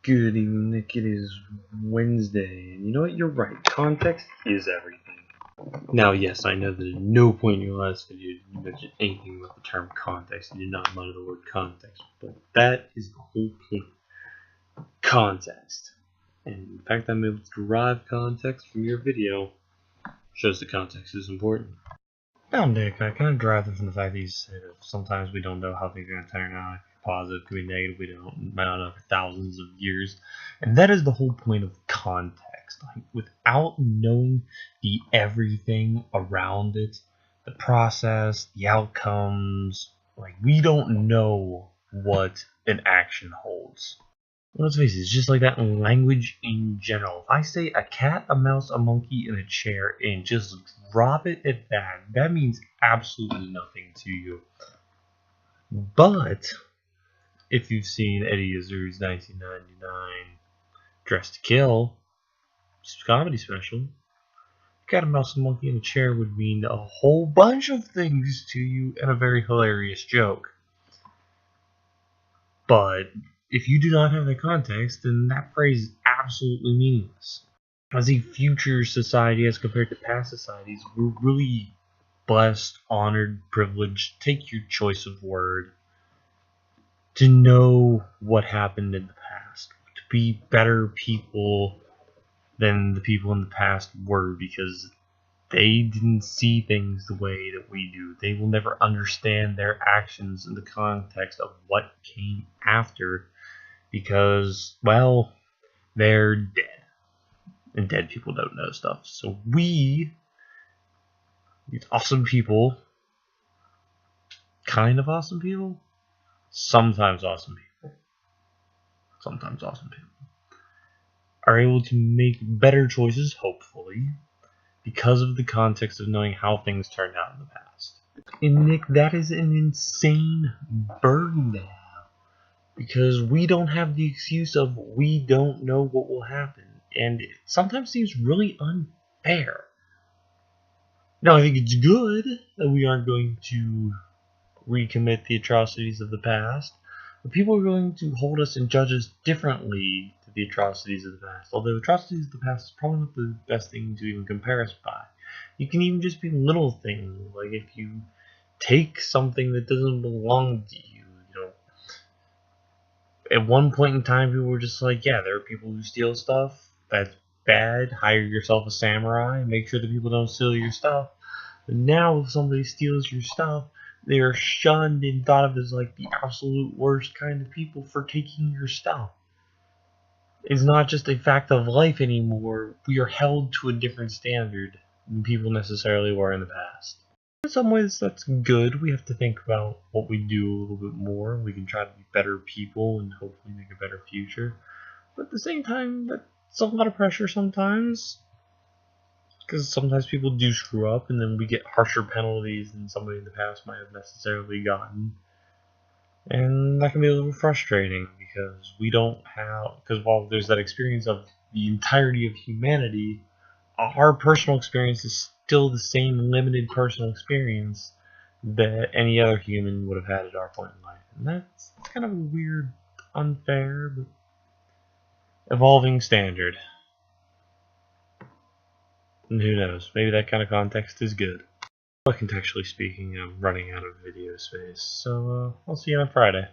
Good evening, Nick. It is Wednesday, and you know what? You're right. Context is everything. Now, yes, I know that at no point in your last video did you mention anything about the term context. You did not mutter the word context, but that is the whole point. Context. And the fact that I'm able to derive context from your video shows the context is important. Now, Nick, I kind of derive it from the fact that you said that sometimes we don't know how things are going to turn out. It could be positive, it could be negative. We might not know for thousands of years. And that is the whole point of context. Like, without knowing the everything around it, the process, the outcomes, like, we don't know what an action holds. Let's face it, it's just like that in language in general. If I say a cat, a mouse, a monkey, and a chair, and just drop it at that means absolutely nothing to you. But if you've seen Eddie Izzard's 1999 Dressed to Kill comedy special, cat, a mouse, a monkey, and a chair would mean a whole bunch of things to you and a very hilarious joke. But if you do not have the context, then that phrase is absolutely meaningless. As a future society as compared to past societies, we're really blessed, honored, privileged, take your choice of word, to know what happened in the past, to be better people than the people in the past were, because they didn't see things the way that we do. They will never understand their actions in the context of what came after, because, well, they're dead. And dead people don't know stuff. So we, these awesome people, kind of awesome people, sometimes awesome people, are able to make better choices, hopefully, because of the context of knowing how things turned out in the past. And Nick, that is an insane burden to have, because we don't have the excuse of we don't know what will happen, and it sometimes seems really unfair. Now, I think it's good that we aren't going to recommit the atrocities of the past, but people are going to hold us and judge us differently to the atrocities of the past. Although atrocities of the past is probably not the best thing to even compare us by. You can even just be little things, like if you take something that doesn't belong to you, at one point in time, people were just like, yeah, there are people who steal stuff. That's bad. Hire yourself a samurai. Make sure that people don't steal your stuff. But now, if somebody steals your stuff, they are shunned and thought of as like the absolute worst kind of people for taking your stuff. It's not just a fact of life anymore. We are held to a different standard than people necessarily were in the past. In some ways, that's good. We have to think about what we do a little bit more. We can try to be better people and hopefully make a better future. But at the same time, that's a lot of pressure sometimes. Because sometimes people do screw up and then we get harsher penalties than somebody in the past might have necessarily gotten. And that can be a little frustrating because while there's that experience of the entirety of humanity, our personal experience is still the same limited personal experience that any other human would have had at our point in life. And that's kind of a weird, unfair, but evolving standard. And who knows, maybe that kind of context is good. But contextually speaking, I'm running out of video space, so I'll see you on Friday.